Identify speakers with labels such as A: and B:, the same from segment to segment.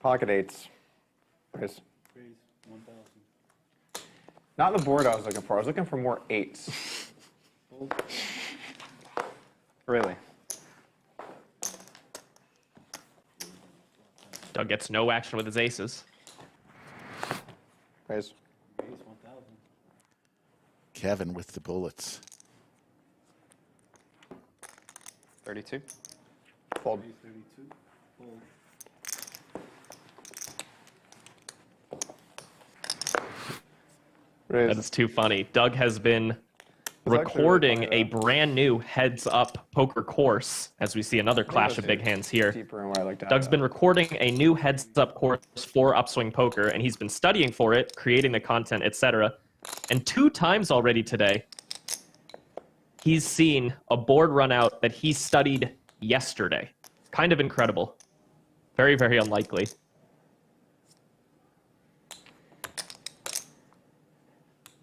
A: Pocket eights.
B: Raise 1,000.
A: Not the board I was looking for. I was looking for more eights.
B: Fold.
A: Really?
C: Doug gets no action with his aces.
A: Raise.
B: Raise 1,000.
D: Kevin with the bullets.
E: 32.
A: Fold.
B: Raise 32. Fold.
A: Raise.
C: That is too funny. Doug has been
A: It's actually really
C: recording
A: funny,
C: a
A: though.
C: brand new heads-up poker course, as we see another clash of big hands here.
A: Deeper in where I looked at.
C: Doug's been recording a new heads-up course for Upswing Poker, and he's been studying for it, creating the content, etc. And 2 times already today, he's seen a board run out that he studied yesterday. Kind of incredible. Very, very unlikely.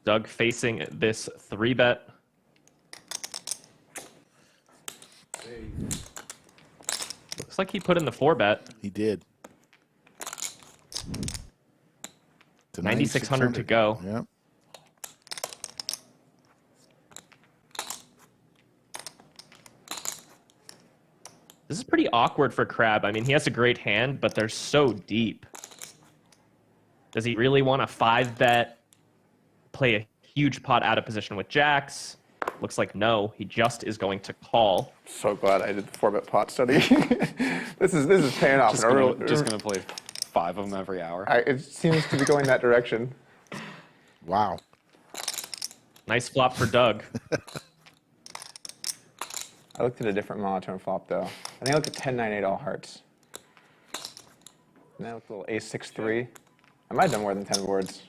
C: Doug facing this 3-bet.
B: Raise.
C: Looks like he put in the 4-bet.
D: He did. To
C: 9,600 to go.
D: Yep.
C: This is pretty awkward for Crab. I mean, he has a great hand, but they're so deep. Does he really want a 5-bet? Play a huge pot out of position with jacks? Looks like no. He just is going to call.
A: So glad I did the 4-bet pot study. this is paying off.
E: Just gonna play 5 of them every hour.
A: It seems to be going that direction.
D: Wow.
C: Nice flop for Doug.
A: I looked at a different monotone flop though. I think I looked at 10-9-8 all hearts. And then I looked at a little ace-6-3. I might have done more than 10 boards.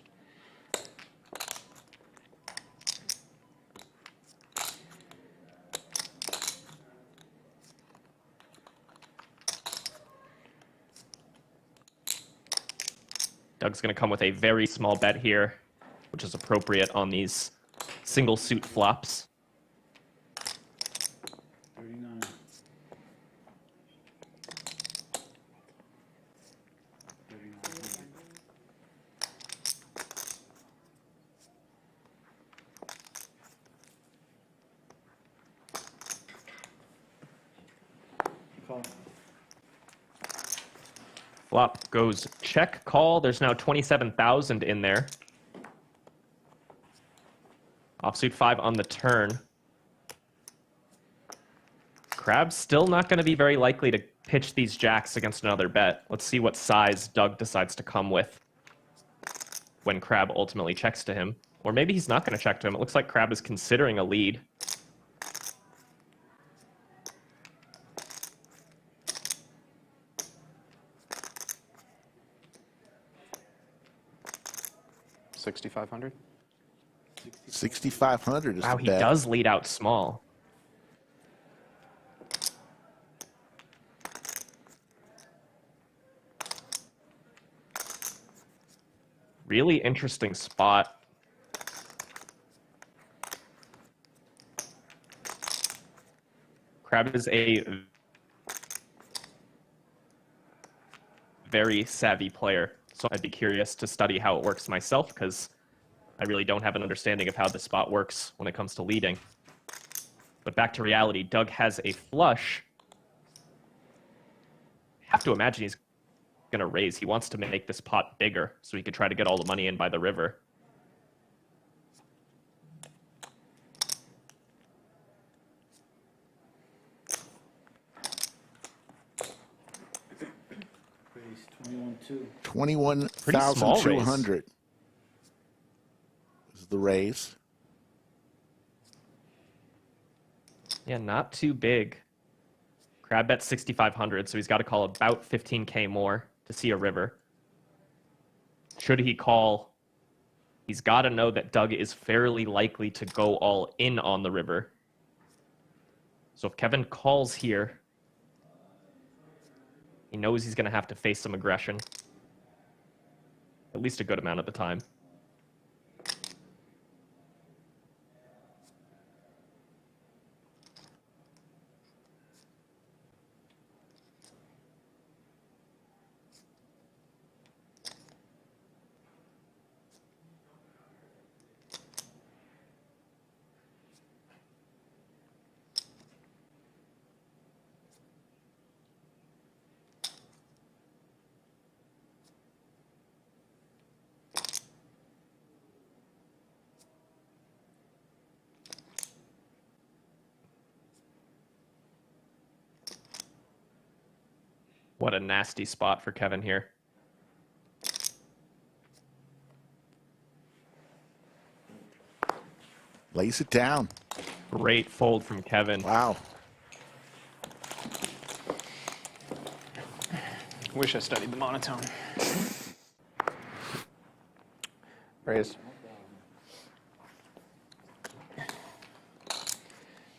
C: Doug's going to come with a very small bet here, which is appropriate on these single suit flops.
B: 39. 39. Call.
C: Flop goes check, call. There's now 27,000 in there. Offsuit 5 on the turn. Crab's still not going to be very likely to pitch these jacks against another bet. Let's see what size Doug decides to come with when Crab ultimately checks to him. Or maybe he's not going to check to him. It looks like Crab is considering a lead.
E: $6,500.
D: 6,500 is
C: Wow,
D: the
C: he
D: bet.
C: does lead out small. Really interesting spot. Crab is a very savvy player, so I'd be curious to study how it works myself, because I really don't have an understanding of how this spot works when it comes to leading. But back to reality, Doug has a flush. Have to imagine he's going to raise. He wants to make this pot bigger so he could try to get all the money in by the river.
B: Raise 21-2.
D: 21,200 is the raise.
C: Yeah, not too big. Crab bet 6,500, so he's got to call about 15K more to see a river. Should he call, he's got to know that Doug is fairly likely to go all in on the river. So if Kevin calls here, he knows he's going to have to face some aggression. At least a good amount of the time. What a nasty spot for Kevin here.
D: Lays it down.
C: Great fold from Kevin.
D: Wow.
E: Wish I studied the monotone.
A: Raise.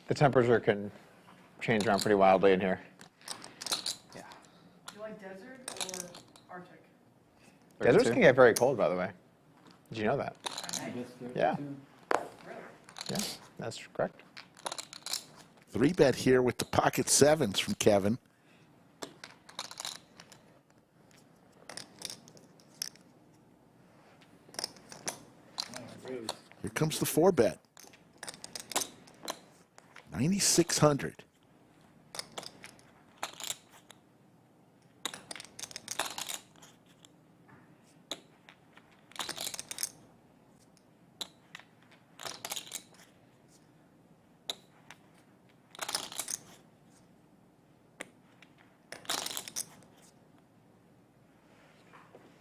A: The temperature can change around pretty wildly in here.
E: Yeah.
F: Do you like desert or Arctic?
A: Deserts
E: 32.
A: can get very cold, by the way. Did you know that?
B: I guess 32.
A: Yeah.
F: Really?
A: Yeah, that's correct.
D: 3-bet here with the pocket sevens from Kevin.
B: Raise.
D: Here comes the 4-bet. 9,600.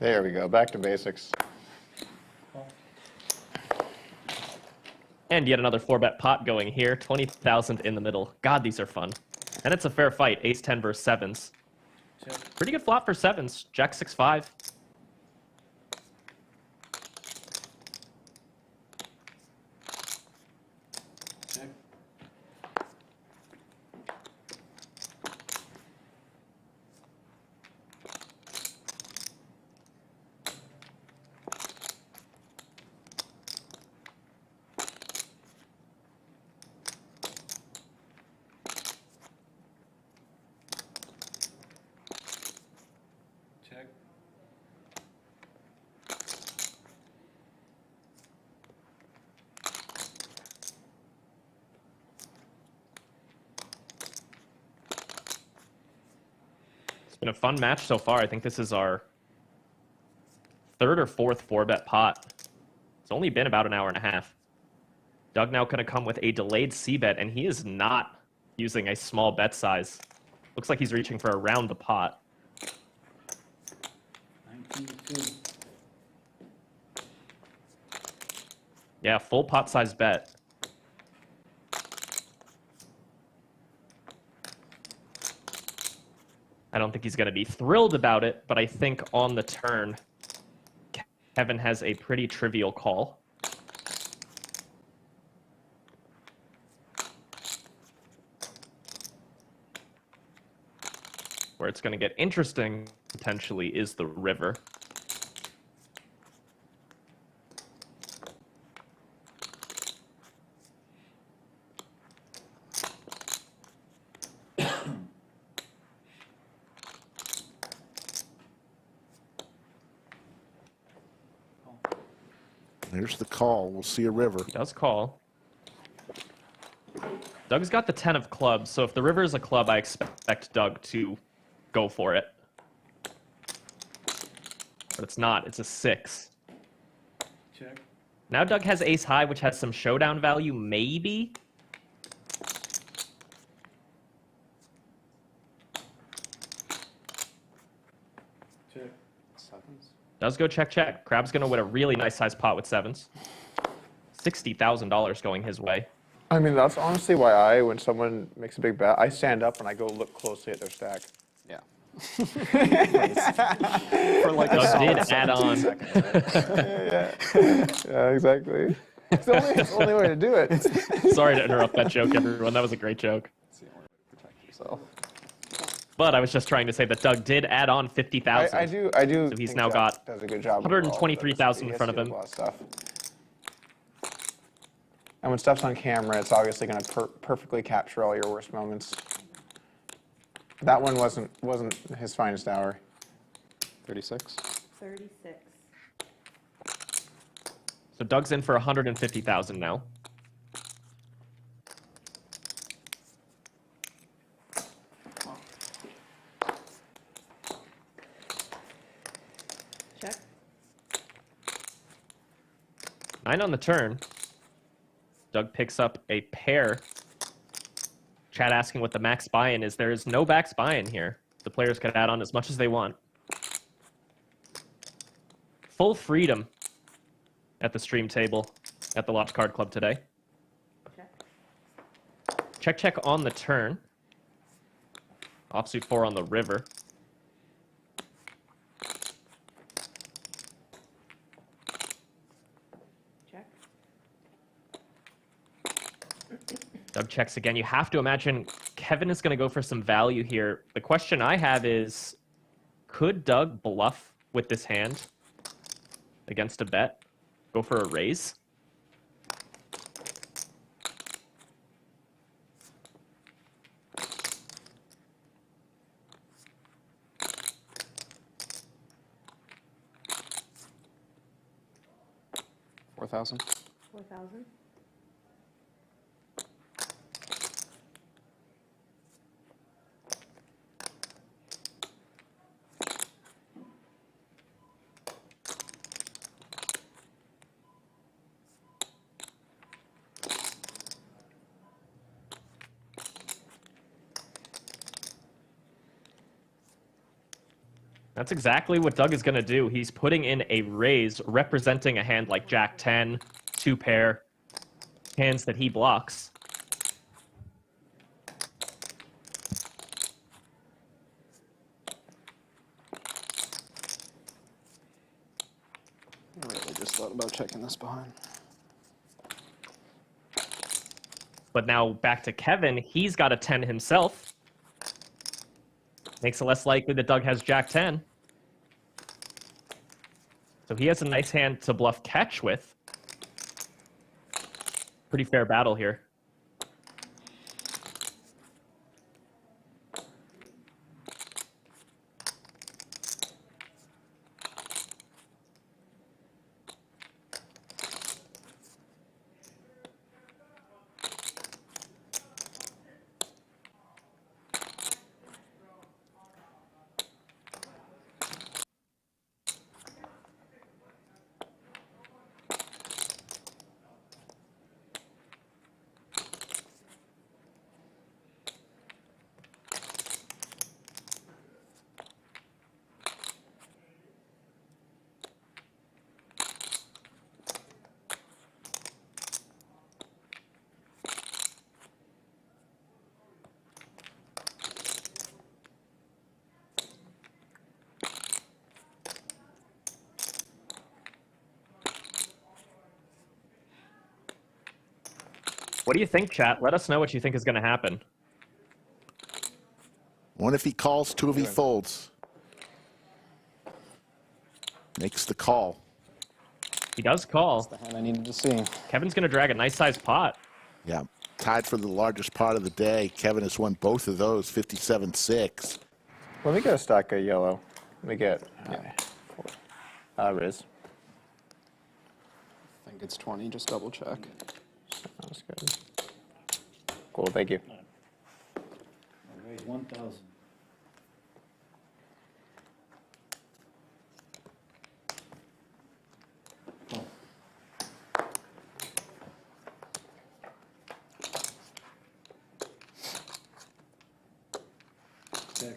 A: There we go, back to basics.
C: And yet another 4-bet pot going here. 20,000 in the middle. God, these are fun. And it's a fair fight. Ace 10 versus sevens.
B: Check.
C: Pretty good flop for sevens. Jack 6-5.
B: Check. Check.
C: It's been a fun match so far. I think this is our third or fourth 4-bet pot. It's only been about an hour and a half. Doug now going to come with a delayed C-bet, and he is not using a small bet size. Looks like he's reaching for around the pot.
B: 19-2.
C: Yeah, full pot size bet. I don't think he's going to be thrilled about it, but I think on the turn, Kevin has a pretty trivial call. Where it's going to get interesting, potentially, is the river.
D: There's the call. We'll see a river.
C: He does call. Doug's got the 10 of clubs, so if the river is a club, I expect Doug to go for it. But it's not. It's a 6.
B: Check.
C: Now Doug has ace high, which has some showdown value, maybe.
B: Check.
E: Sevens.
C: Does go check, check. Crab's going to win a really nice sized pot with sevens. $60,000 going his way.
A: I mean, that's honestly why when someone makes a big bet, I stand up and I go look closely at their stack.
E: Yeah. For like a
C: Doug
E: solid
C: did add
E: 17
C: on.
E: seconds, right?
A: Yeah, exactly. It's the only way to do it.
C: Sorry to interrupt that joke, everyone. That was a great joke.
E: It's the only way to protect yourself.
C: But I was just trying to say that Doug did add on 50,000.
A: I do.
C: So he's
A: think
C: now
A: Jack
C: got
A: does a good job. overall, but
C: 123,000 in
A: he has
C: front
A: to
C: of
A: do
C: him.
A: a lot of stuff. And when stuff's on camera, it's obviously going to perfectly capture all your worst moments. That one wasn't his finest hour.
E: 36.
F: 36.
C: So Doug's in for 150,000 now.
F: Check.
C: 9 on the turn. Doug picks up a pair. Chad asking what the max buy-in is. There is no max buy-in here. The players can add on as much as they want. Full freedom at the stream table at the Lost Card Club today.
F: Check.
C: Check on the turn. Offsuit 4 on the river.
F: Check.
C: Doug checks again. You have to imagine Kevin is going to go for some value here. The question I have is, could Doug bluff with this hand against a bet? Go for a raise?
E: $4,000.
F: 4,000.
C: That's exactly what Doug is going to do. He's putting in a raise representing a hand like Jack 10, 2 pair, hands that he blocks.
E: I really just thought about checking this behind.
C: But now back to Kevin. He's got a 10 himself. Makes it less likely that Doug has Jack 10. So he has a nice hand to bluff catch with. Pretty fair battle here. What do you think, chat? Let us know what you think is going to happen.
D: One if he calls, two if he folds. Makes the call.
C: He does call.
E: That's the hand I needed to see.
C: Kevin's going to drag a nice-sized pot.
D: Yeah, tied for the largest part of the day. Kevin has won both of those, 57-6.
A: Let me get a stack of yellow. Let me get Riz.
E: I think it's 20, just double check.
A: That's good. Cool, thank you.
B: I'll raise 1,000. Oh. Check.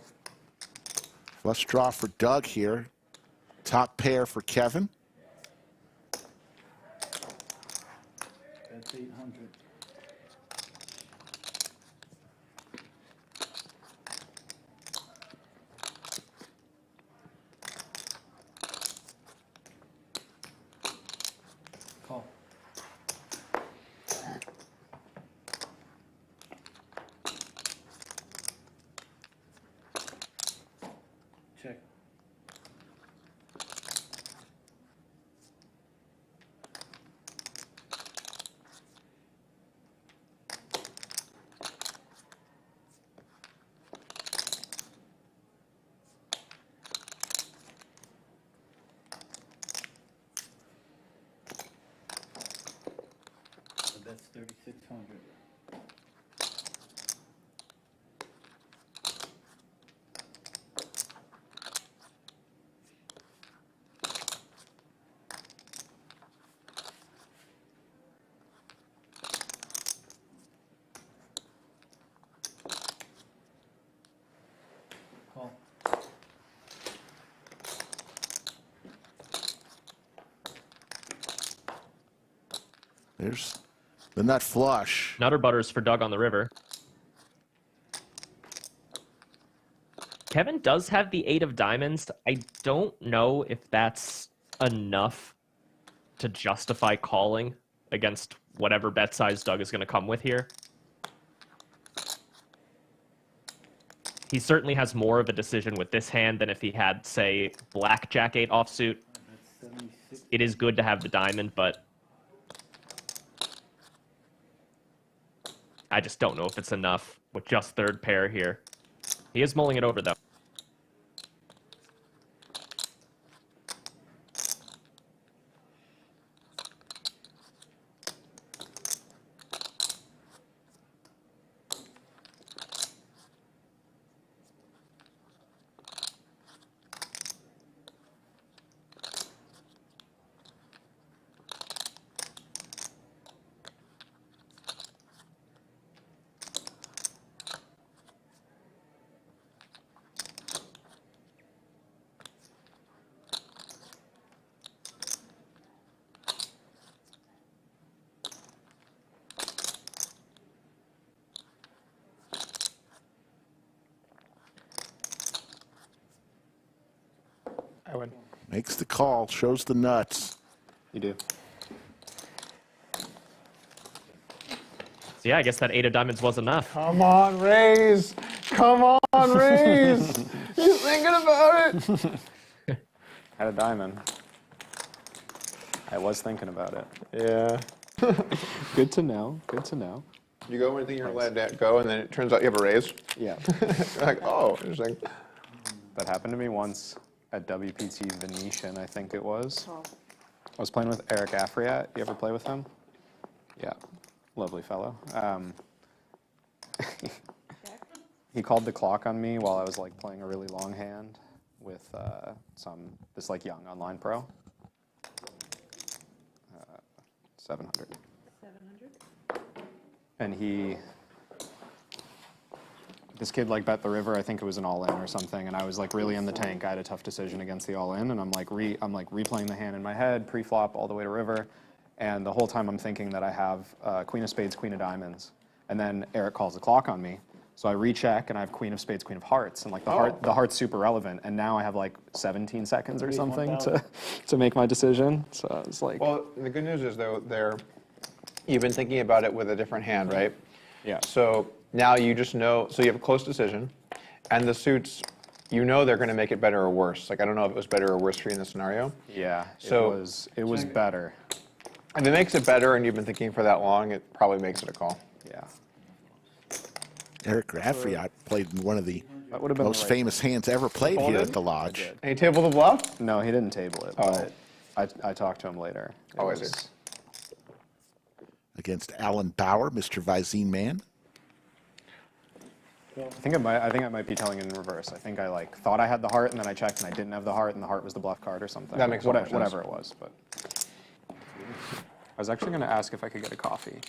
D: Flush draw for Doug here. Top pair for Kevin.
B: That's 800. Call. Check.
D: There's the nut flush.
C: Nutter butters for Doug on the river. Kevin does have the 8 of diamonds. I don't know if that's enough to justify calling against whatever bet size Doug is going to come with here. He certainly has more of a decision with this hand than if he had, say, black jack 8 offsuit.
B: That's 76.
C: It is good to have the diamond, but I just don't know if it's enough with just third pair here. He is mulling it over, though.
E: I would.
D: Makes the call, shows the nuts.
E: You do.
C: So yeah, I guess that 8 of diamonds was enough.
A: Come on, raise. Come on, raise. He's thinking about it.
E: Had a diamond. I was thinking about it.
A: Yeah.
E: Good to know. Good to know.
A: You go when you think you're allowed to go, and then it turns out you have a raise.
E: Yeah.
A: You're like, oh, interesting.
E: That happened to me once at WPT Venetian, I think it was.
F: Oh.
E: I was playing with Eric Afriat. You ever play with him? Yeah. Lovely fellow. He called the clock on me while I was like playing a really long hand with this like young online pro. 700.
F: 700?
E: And this kid like bet the river. I think it was an all-in or something, and I was like really in the tank. I had a tough decision against the all-in, and I'm like replaying the hand in my head, pre-flop all the way to river, and the whole time I'm thinking that I have queen of spades, queen of diamonds, and then Eric calls the clock on me, so I recheck and I have queen of spades, queen of hearts, and like the heart's super relevant, and now I have like 17 seconds or something to make my decision. So it's like,
A: Well, the good news is though, you've been thinking about it with a different hand, right?
E: yeah.
A: So now you just know, so you have a close decision, and the suits, you know they're going to make it better or worse. Like, I don't know if it was better or worse for you in this scenario.
E: Yeah,
A: So-
E: it was better.
A: If it makes it better and you've been thinking for that long, it probably makes it a call.
E: Yeah.
D: Eric Graffiat played in one of the
E: That would have been
D: most
E: the right-
D: famous hands ever played here
A: Folded?
D: at the lodge.
A: And you table the bluff?
E: No, he didn't table it,
A: Oh.
E: but I talked to him later. It
A: Oh, I see.
E: was-
D: Against Alan Bauer, Mr. Visine man.
E: I think I might be telling it in reverse. I think I like thought I had the heart, and then I checked, and I didn't have the heart, and the heart was the bluff card or something.
A: That makes a lot more sense.
E: Whatever it was, but I was actually going to ask if I could get a coffee.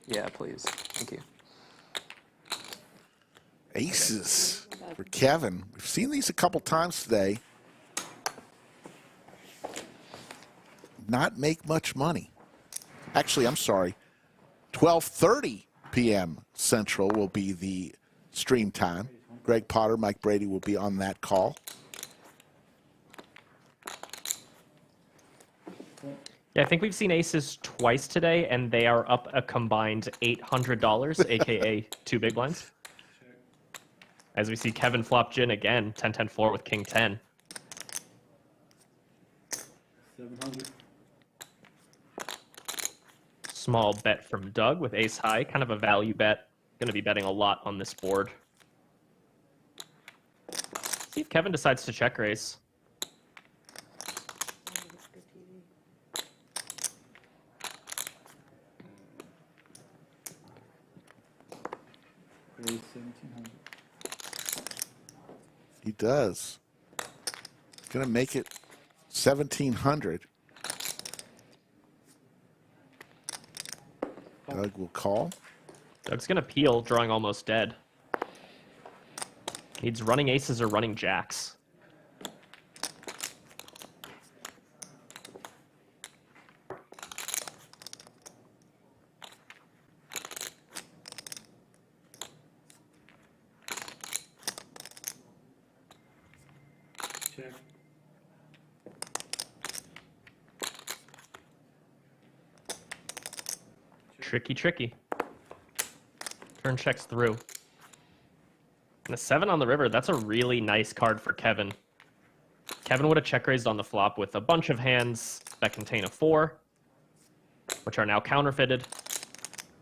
E: Yeah, please. Thank you.
D: Aces for Kevin. We've seen these a couple times today. Not make much money. Actually, I'm sorry. 12:30 p.m. Central will be the stream time. Greg Potter, Mike Brady will be on that call.
C: Yeah, I think we've seen aces twice today, and they are up a combined $800, aka 2 big blinds. As we see Kevin flop gin again, 10-10-4 with king 10.
B: 700.
C: Small bet from Doug with ace high, kind of a value bet. Going to be betting a lot on this board. See if Kevin decides to check raise.
B: Raise 1700.
D: He does. Going to make it 1,700. Doug will call.
C: Doug's going to peel, drawing almost dead. Needs running aces or running jacks.
B: Check.
C: Tricky, tricky. Turn checks through. And a 7 on the river, that's a really nice card for Kevin. Kevin would have check raised on the flop with a bunch of hands that contain a 4, which are now counterfeited,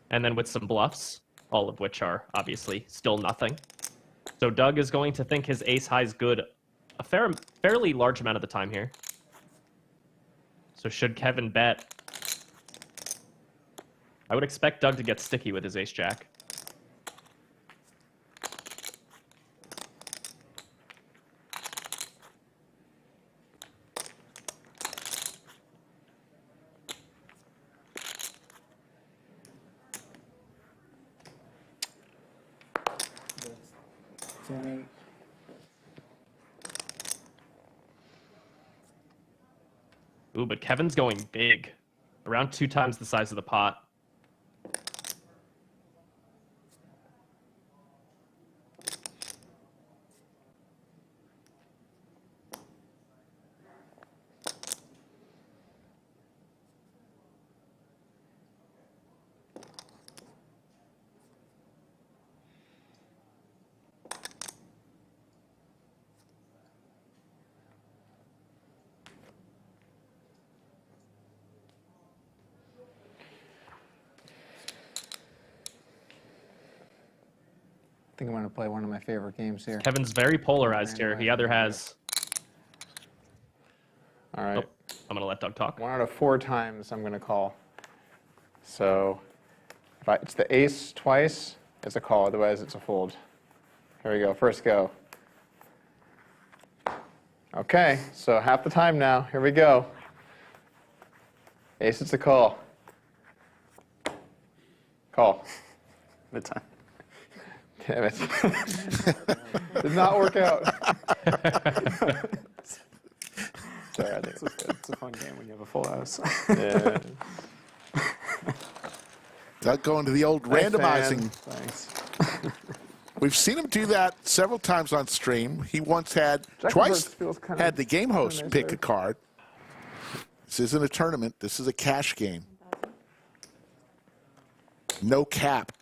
C: and then with some bluffs, all of which are obviously still nothing. So Doug is going to think his ace high is good a fairly large amount of the time here. So should Kevin bet? I would expect Doug to get sticky with his ace jack.
B: That's 10-8.
C: Ooh, but Kevin's going big. Around 2 times the size of the pot.
A: I think I'm going to play one of my favorite games here.
C: Kevin's very polarized here. He either has...
A: All right.
C: Oh, I'm going to let Doug talk.
A: 1 out of 4 times I'm going to call. So if it's the ace twice, it's a call. Otherwise, it's a fold. Here we go. First go. Okay, so half the time now. Here we go. Ace, it's a call. Call.
E: Good time.
A: Damn it. Did not work out. Sorry, I think it was good.
E: It's a fun game when you have a full house.
A: Yeah.
D: Doug going to the old
A: Thanks,
D: randomizing.
A: man.
E: Thanks.
D: We've seen him do that several times on stream. He once had,
A: Jack of
D: twice
A: Hearts feels kinda-
D: had the game host
A: kinda nice
D: pick
A: there.
D: a card. This isn't a tournament. This is a cash game. No cap.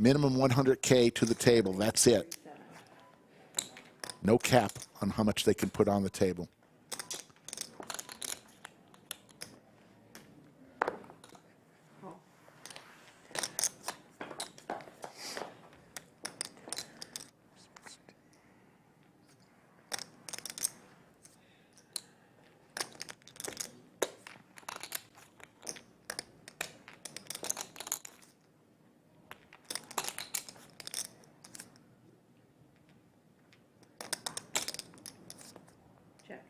D: Minimum 100K to the table. That's it. No cap on how much they can put on the table.
F: Check.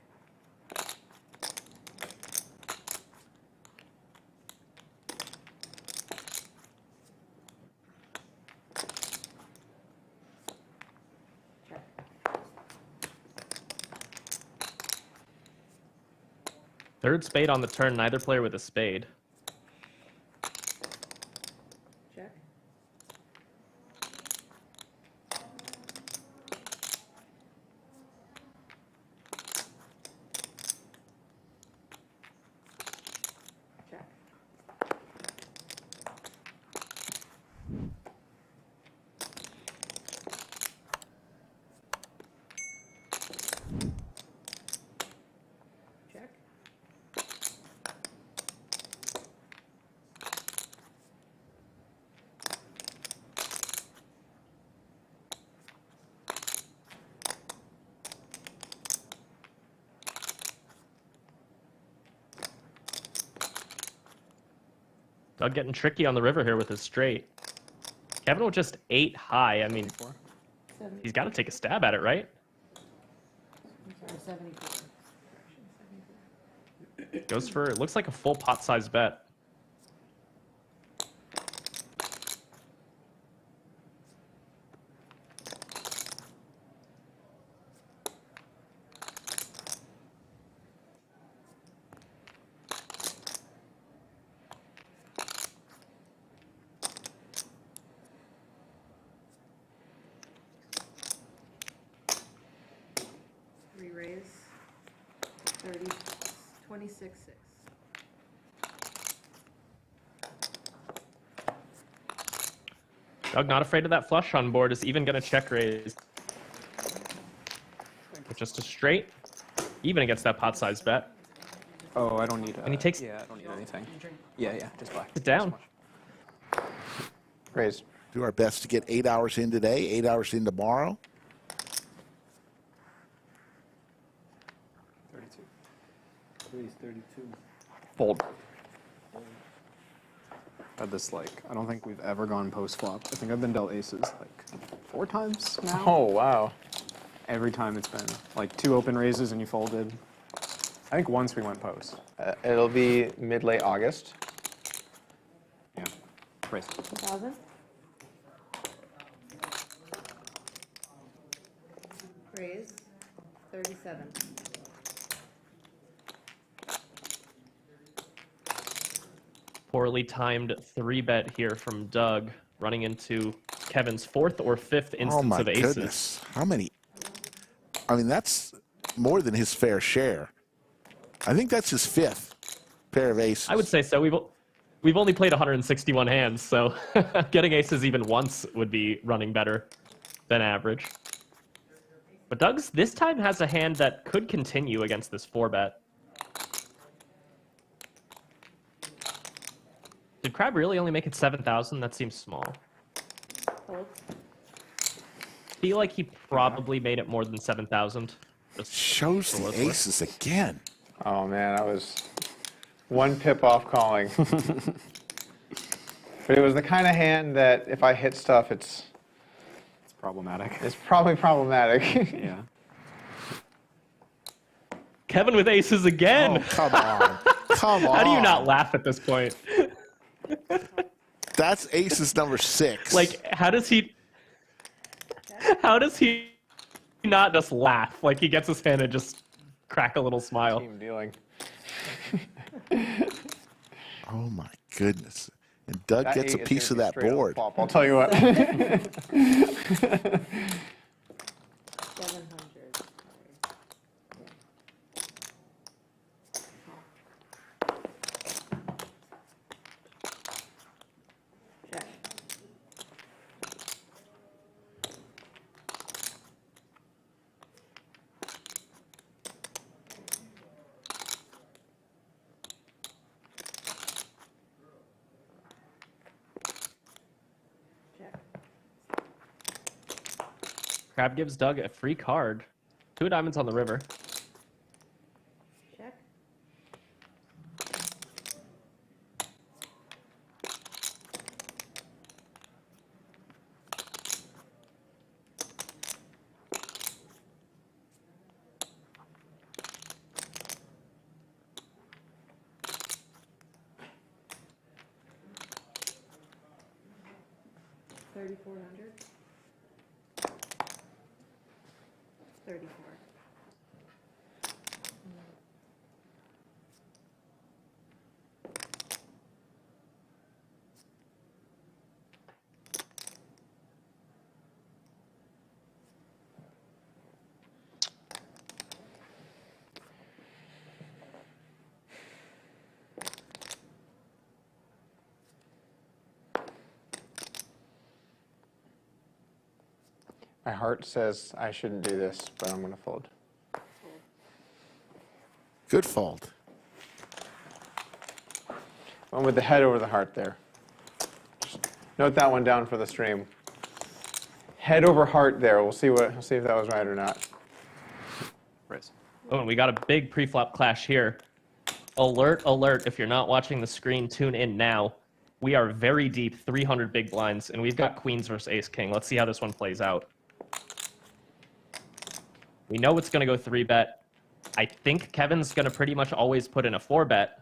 F: Check.
C: Third spade on the turn, neither player with a spade.
F: Check. Check. Check.
C: Doug getting tricky on the river here with his straight. Kevin with just 8 high. I mean, he's got to take a stab at it, right?
F: I'm sorry, 74. Correction, 74.
C: Goes for, it looks like a full pot size bet.
F: raise. 30, 26, 6.
C: Doug not afraid of that flush on board, is even going to check raise. But just a straight, even against that pot size bet.
E: Oh, I don't need.
C: And he takes-
E: Yeah, I don't need anything. Yeah, just black.
C: It down.
A: Raise.
D: Do our best to get 8 hours in today, 8 hours in tomorrow.
E: 32.
B: Raise 32.
A: Fold.
E: Had this I don't think we've ever gone post flop. I think I've been dealt aces 4 times now.
A: Oh, wow.
E: Every time it's been 2 open raises and you folded. I think once we went post.
A: It'll be mid-late August.
E: Yeah. Raise.
F: 1,000. Raise. 37.
C: Poorly timed 3-bet here from Doug, running into Kevin's 4th or 5th
D: Oh
C: instance
D: my
C: of aces.
D: goodness. How many? I mean, that's more than his fair share. I think that's his 5th pair of aces.
C: I would say so. We've only played 161 hands, so getting aces even once would be running better than average. But Doug's this time has a hand that could continue against this 4-bet. Did Crab really only make it 7,000? That seems small.
F: Fold.
C: Feel like he probably made it more than 7,000.
D: Shows the aces again.
A: Oh, man, I was 1 pip off calling. But it was the kind of hand that if I hit stuff, it's
E: Problematic.
A: probably problematic.
E: Yeah.
C: Kevin with aces again.
D: Oh, come on. Come on.
C: How do you not laugh at this point?
D: That's aces number 6.
C: How does he not just laugh? He gets his hand and just crack a little smile.
A: Team dealing.
D: Oh my goodness. And Doug
A: That
D: gets a
A: 8 is
D: piece of
A: gonna
D: that
A: be straight up
D: board.
A: flop, I'll tell you what.
F: 700. Check. Check.
C: Crab gives Doug a free card. 2 of diamonds on the river.
F: Check. $3,400. 34.
A: My heart says I shouldn't do this, but I'm going to fold.
D: Good fold.
A: Went with the head over the heart there. Just note that one down for the stream. Head over heart there. We'll see if that was right or not.
E: Raise.
C: Oh, and we got a big pre-flop clash here. Alert, alert. If you're not watching the screen, tune in now. We are very deep, 300 big blinds, and we've got queens versus ace-king. Let's see how this one plays out. We know it's going to go 3-bet. I think Kevin's going to pretty much always put in a 4-bet.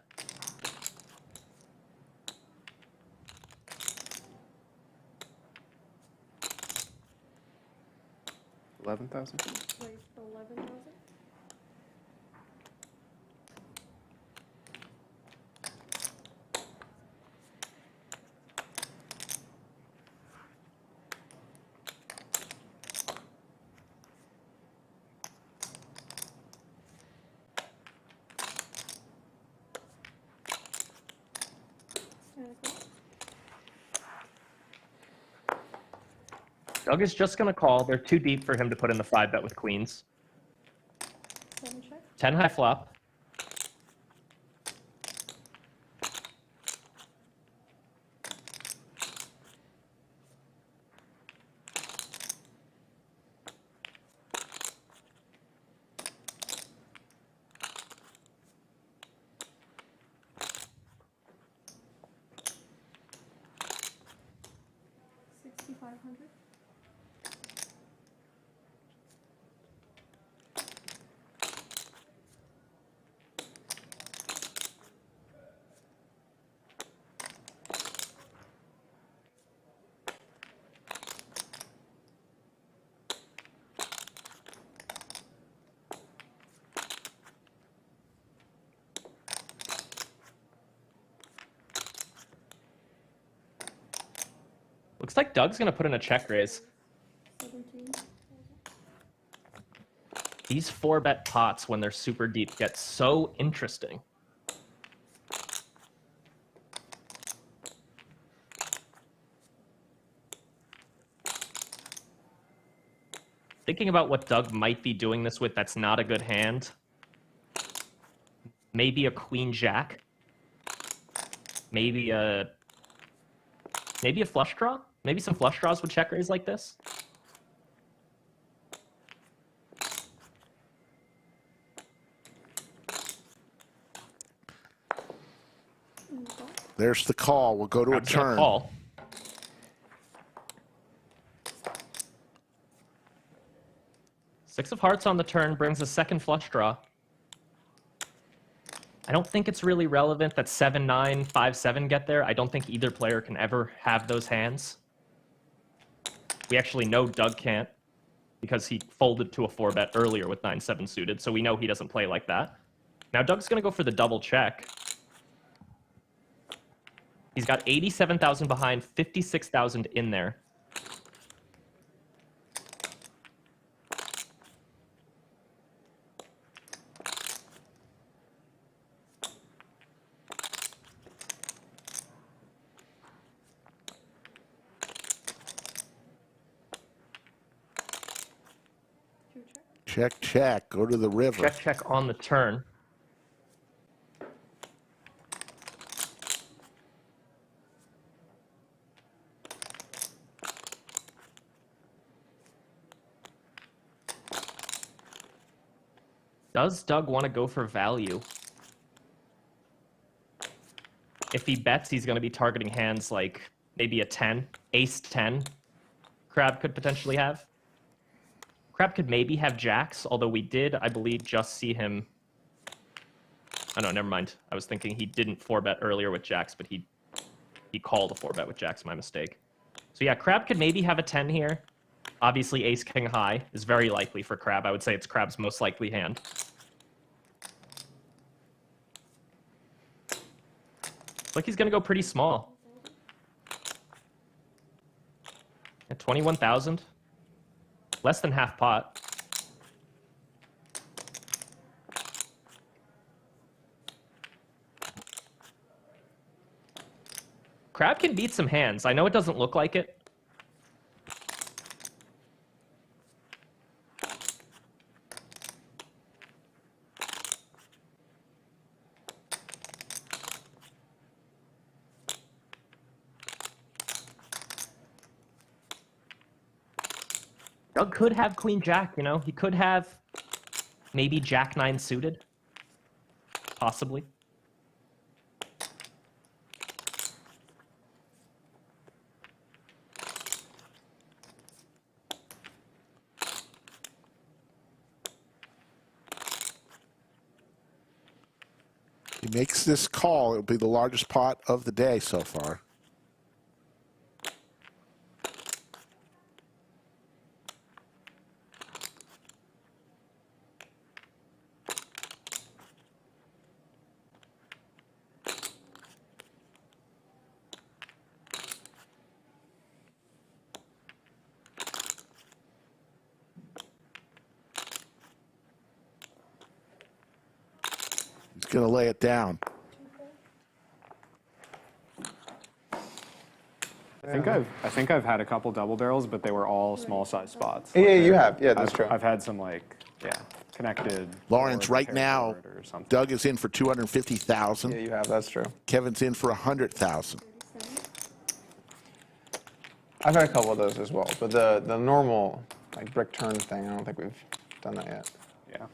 E: $11,000.
F: Place 11,000.
C: Doug is just going to call. They're too deep for him to put in the 5-bet with queens.
F: 7 check.
C: 10 high flop.
F: $6,500.
C: Looks like Doug's going to put in a check raise.
F: 17.
C: These 4-bet pots, when they're super deep, get so interesting. Thinking about what Doug might be doing this with, that's not a good hand. Maybe a queen jack. Maybe a flush draw. Maybe some flush draws would check raise like this.
D: There's the call. We'll go to a
C: Crab's gonna
D: turn.
C: call. Six of hearts on the turn brings a second flush draw. I don't think it's really relevant that 7-9, 5-7 get there. I don't think either player can ever have those hands. We actually know Doug can't because he folded to a 4-bet earlier with 9-7 suited, so we know he doesn't play like that. Now Doug's going to go for the double check. He's got 87,000 behind, 56,000 in there.
D: Check, check. Go to the river.
C: Check, check on the turn. Does Doug want to go for value? If he bets, he's going to be targeting hands like maybe a 10, ace 10. Crab could potentially have. Crab could maybe have jacks, although we did, I believe, just see him. Oh no, never mind. I was thinking he didn't 4-bet earlier with jacks, but he called a 4-bet with jacks, my mistake. So yeah, Crab could maybe have a 10 here. Obviously, ace king high is very likely for Crab. I would say it's Crab's most likely hand. Like he's going to go pretty small. At 21,000. Less than half pot. Crab can beat some hands. I know it doesn't look like it. Doug could have queen jack, you know? He could have maybe jack 9 suited. Possibly.
D: He makes this call. It'll be the largest pot of the day so far. He's going to lay it down.
E: I think I've had a couple double barrels, but they were all small size spots.
A: Yeah,
E: Like,
A: you have. Yeah, that's true.
E: I've had some like connected.
D: Lawrence,
E: board,
D: right
E: paired
D: now,
E: board or something.
D: Doug is in for 250,000.
A: Yeah, you have. That's true.
D: Kevin's in for 100,000.
F: 37.
A: I've had a couple of those as well, but the normal like brick turn thing, I don't think we've done that yet.
E: Yeah.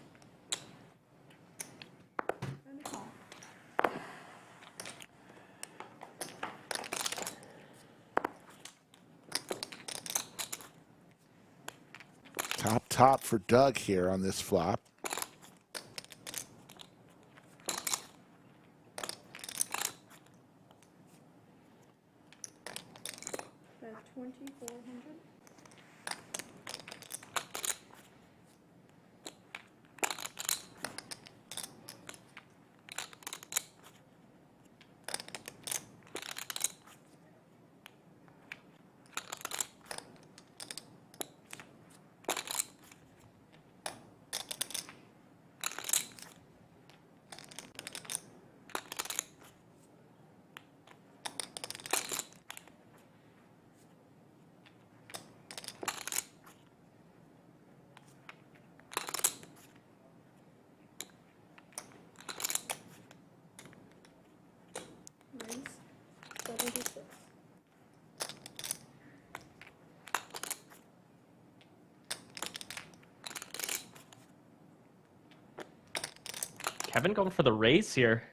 F: And a call.
D: Top for Doug here on this flop.
F: Bet 2,400. Raise 76.
C: Kevin going for the raise here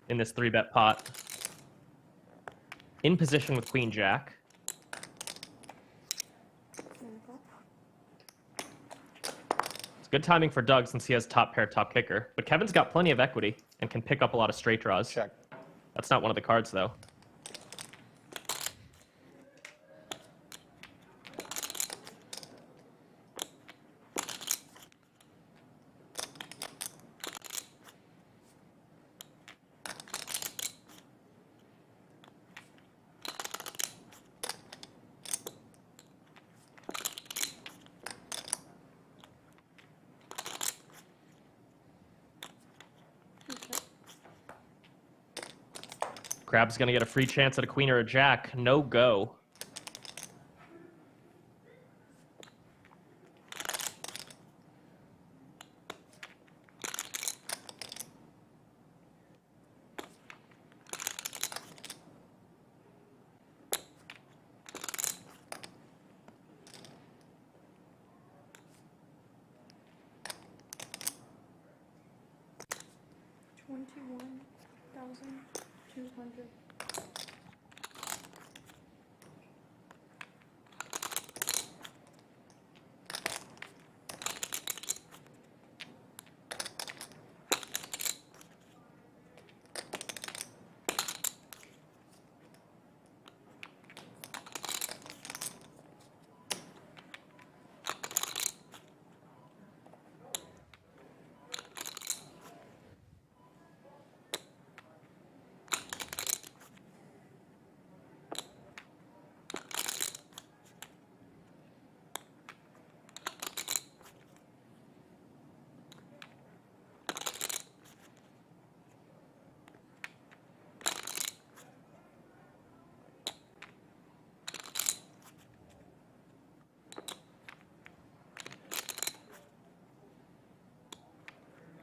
C: in this 3-bet pot. In position with Queen Jack.
F: And a call.
C: It's good timing for Doug since he has top pair, top kicker. But Kevin's got plenty of equity and can pick up a lot of straight draws.
A: Check.
C: That's not one of the cards, though.
F: Okay.
C: Crab's going to get a free chance at a queen or a jack. No go.
F: $21,200.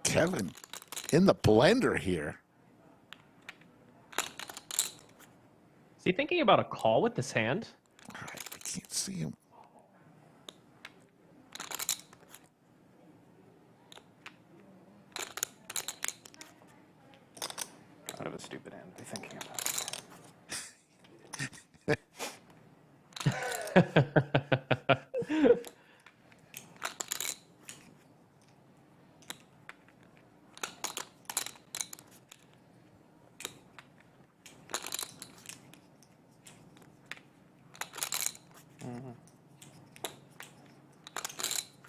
D: Kevin in the blender here.
C: Is he thinking about a call with this hand?
D: I can't see him.
E: Kind of a stupid hand to be thinking about.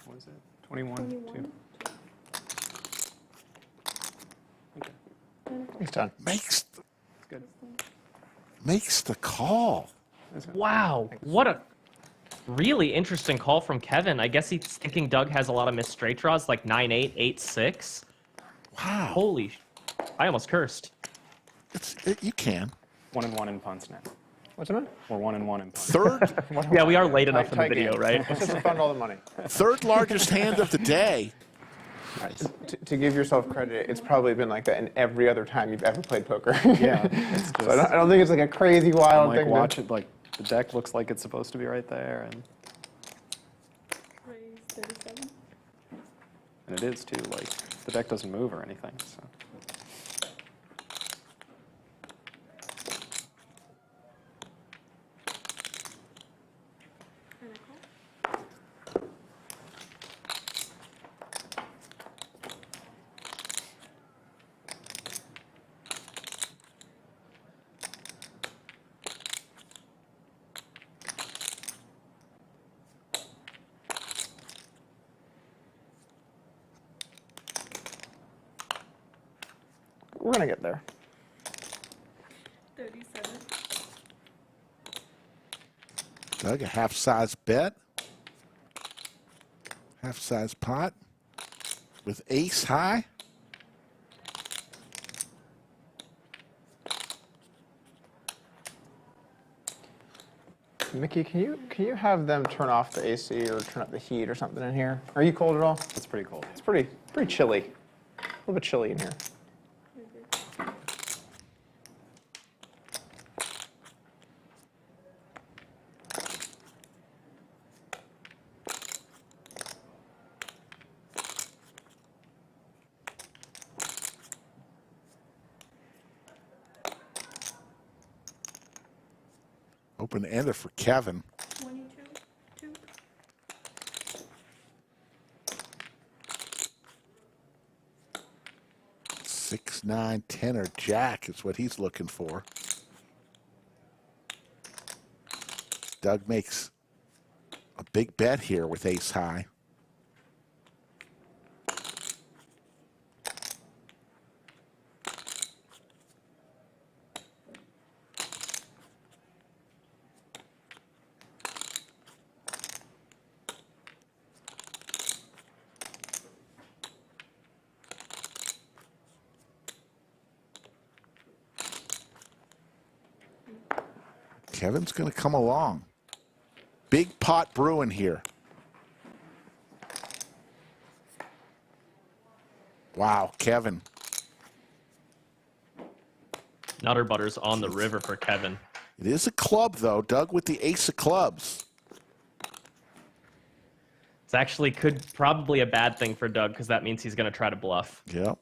E: What is it? 21,
F: 21.
E: 2. Okay,
F: And a call.
A: He's done.
D: Makes
E: good.
D: makes the call.
E: That's good.
C: Wow, what a really interesting call from Kevin. I guess he's thinking Doug has a lot of missed straight draws, like 9-8, 8-6.
D: Wow.
C: Holy, I almost cursed.
D: You can.
E: 1 and 1 in punts now.
A: What's the matter?
E: We're 1-1 in punch.
D: Third,
C: Yeah, we are late enough in the
A: Tight
C: video,
A: game.
C: right?
A: Let's just fund all the money.
D: third largest hand of the day.
A: To give yourself credit, it's probably been like that in every other time you've ever played poker.
E: Yeah, it's just,
A: So I don't think it's like a crazy wild
E: like
A: thing.
E: watch it, like the deck looks like it's supposed to be right there,
F: Raise 37.
E: and it is too. Like the deck doesn't move or anything. So.
F: And a call.
A: We're gonna get there.
F: 37.
D: Doug, a half-size bet. Half-size pot with ace high.
A: Mickey, can you have them turn off the AC or turn up the heat or something in here? Are you cold at all?
E: It's pretty cold.
A: It's pretty chilly. A little bit chilly in here.
D: Open-ender for Kevin.
F: 22. 2.
D: Six, nine, 10, or jack is what he's looking for. Doug makes a big bet here with ace high. Kevin's going to come along. Big pot brewing here. Wow, Kevin.
C: Nutter Butters on the river for Kevin.
D: It is a club, though. Doug with the ace of clubs.
C: It's actually probably a bad thing for Doug because that means he's going to try to bluff.
D: Yep.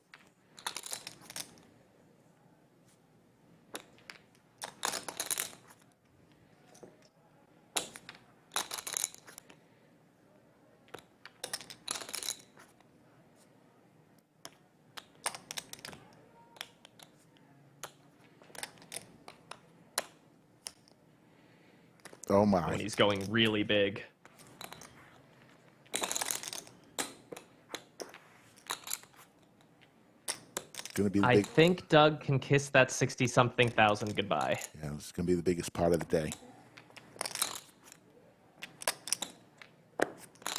D: Oh, my.
C: When he's going really big.
D: Going to be the
C: I
D: big.
C: think Doug can kiss that 60-something thousand goodbye.
D: Yeah, this is going to be the biggest part of the day.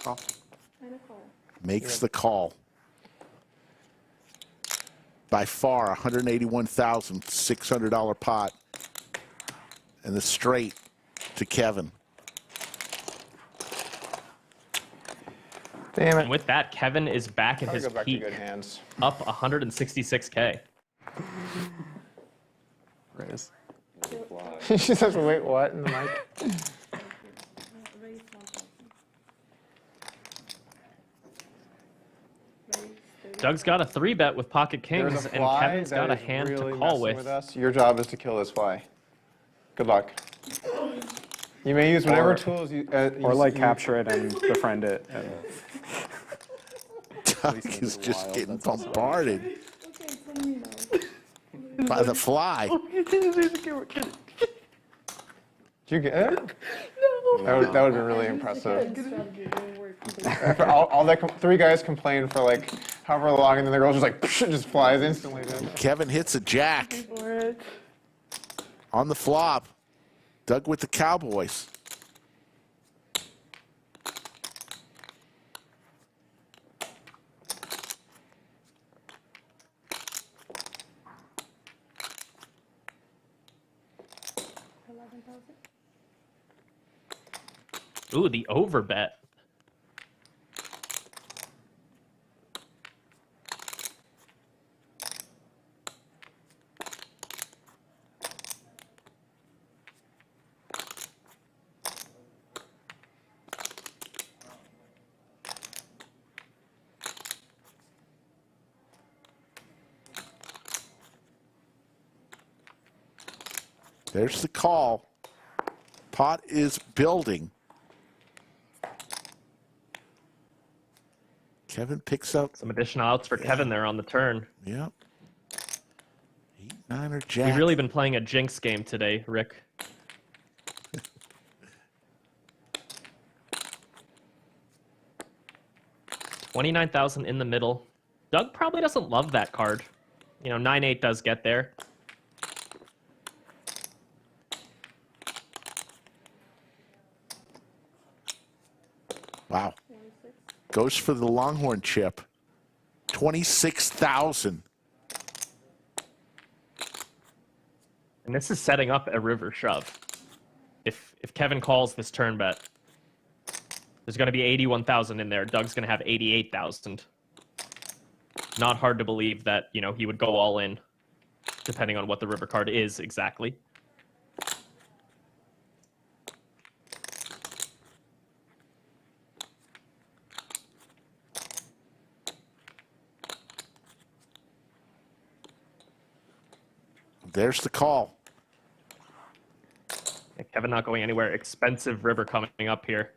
E: Oh,
F: And a call.
D: Makes the call. By far, $181,600 pot. And the straight to Kevin.
A: Damn it.
C: And with that, Kevin is back at
A: I'll
C: his
A: go back to
C: peak,
A: good hands.
C: up 166K.
E: raise.
A: She says, wait, what? In the mic?
F: Raise 1,000. Raise 30.
C: Doug's got a 3-bet with pocket
A: There's
C: kings,
A: a
C: and
A: fly
C: Kevin's got a
A: that is
C: hand
A: really
C: to call
A: messing
C: with.
A: us. Your job is to kill this fly. Good luck. You may use whatever
E: Or-
A: tools you.
E: Or like capture it and befriend it. And
D: Doug is just
E: wild,
D: getting
E: that's also-
D: bombarded
F: Okay, so you know.
D: by the fly.
A: Did you get it? No. That would have been really impressive.
F: Strategy didn't work.
A: After all that, 3 guys complained for like however long, and then the girl just like just flies instantly. Dude.
D: Kevin hits a jack
F: For it.
D: on the flop. Doug with the Cowboys.
F: 1,000.
C: Ooh, the over bet.
D: There's the call. Pot is building. Kevin picks up.
C: Some additional outs for Kevin there on the turn.
D: Yep. 8, 9, or
C: We've
D: jack.
C: really been playing a jinx game today, Rick. $29,000 in the middle. Doug probably doesn't love that card. You know, 9-8 does get there.
D: Wow.
F: 26.
D: Goes for the Longhorn chip. 26,000.
C: And this is setting up a river shove. If Kevin calls this turn bet, there's going to be 81,000 in there. Doug's going to have 88,000. Not hard to believe that, you know, he would go all in, depending on what the river card is exactly.
D: There's the call.
C: Yeah, Kevin not going anywhere. Expensive river coming up here.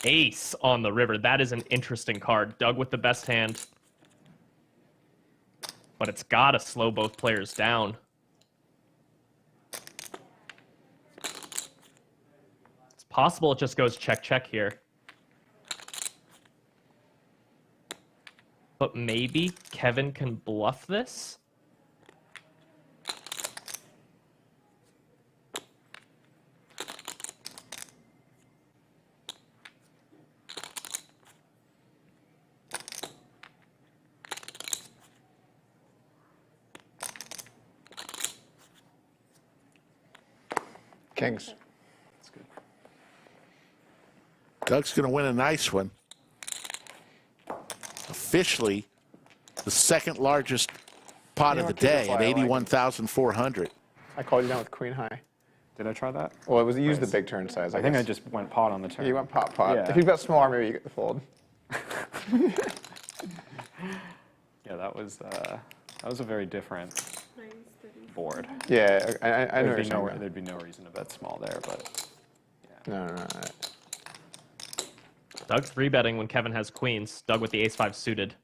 C: Ace on the river. That is an interesting card. Doug with the best hand. But it's got to slow both players down. It's possible it just goes check here. But maybe Kevin can bluff this?
A: Kings.
E: That's good.
D: Doug's going to win a nice one. Officially, the second largest pot
A: You
D: of
A: know
D: the
A: what, keep it
D: day
A: fly,
D: at
A: I like it.
D: 81,400.
A: I called you down with queen high.
E: Did I try that?
A: Well, it was use the
E: Nice.
A: big turn size.
E: I think I
A: guess.
E: just went pot on the turn.
A: You went pot pot.
E: Yeah.
A: If you bet smaller, maybe you get the fold.
E: Yeah, that was a very different
F: Minus 30.
E: board.
A: Yeah, I know what you're
E: There'd be,
A: saying.
E: there'd be no reason to bet small there, but
A: No.
C: Doug 3-betting when Kevin has queens. Doug with the ace-5 suited.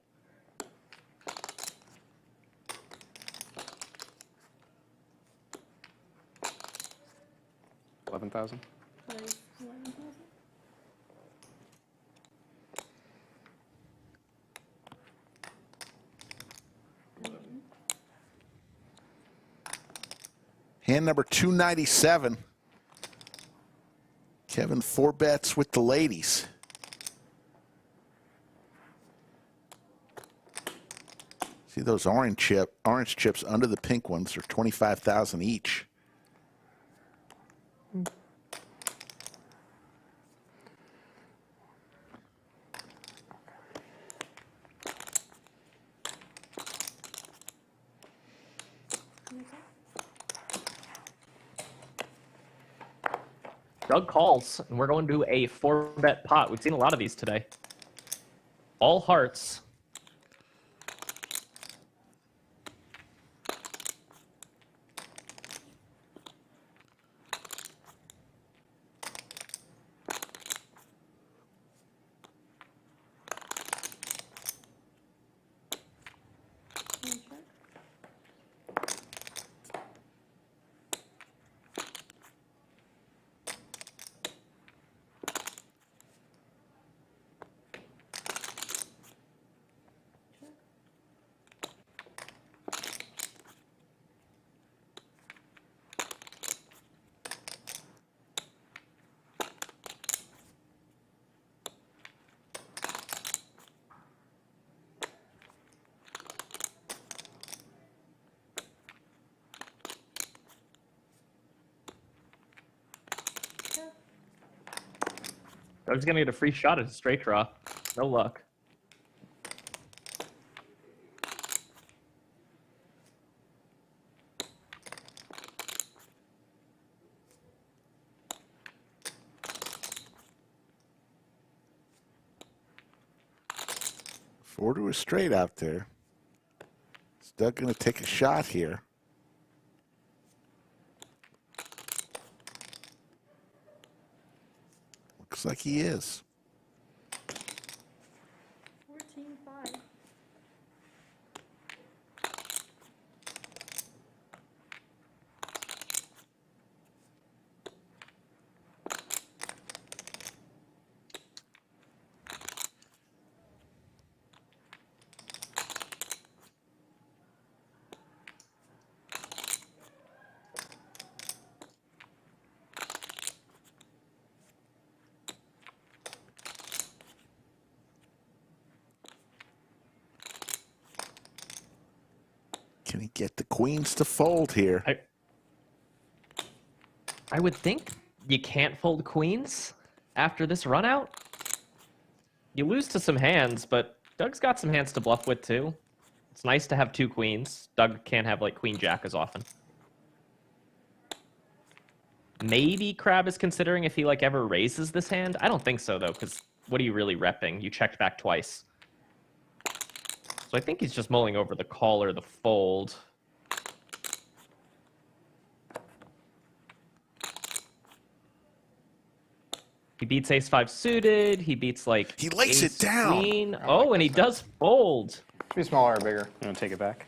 E: $11,000.
F: Minus 11,000.
D: Hand number 297. Kevin 4 bets with the ladies. See those orange chips under the pink ones are 25,000 each.
C: Doug calls, and we're going to a 4-bet pot. We've seen a lot of these today. All hearts.
F: Can you check?
C: Doug's gonna get a free shot at a straight draw. No luck.
D: Four to a straight out there. Is Doug going to take a shot here? Looks like he is.
F: 14-5.
D: Can he get the queens to fold here?
C: I would think you can't fold queens after this run out. You lose to some hands, but Doug's got some hands to bluff with too. It's nice to have two queens. Doug can't have like queen jack as often. Maybe Crab is considering if he like ever raises this hand. I don't think so though, because what are you really repping? You checked back twice. So I think he's just mulling over the call or the fold. He beats ace-5 suited. He beats like
D: He lays it down.
C: queen. Oh, and he does fold.
A: Should be smaller or bigger.
E: You want to take it back?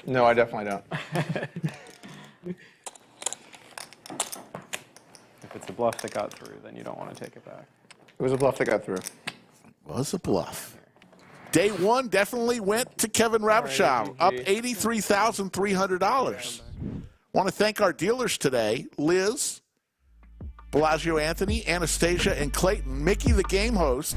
A: No, I definitely don't.
E: If it's a bluff that got through, then you don't want to take it back.
A: It was a bluff that got through.
D: Was a bluff. Day one definitely went to Kevin Rabichow, up $83,300. Want to thank our dealers today, Liz, Bellagio Anthony, Anastasia, and Clayton. Mickey, the game host.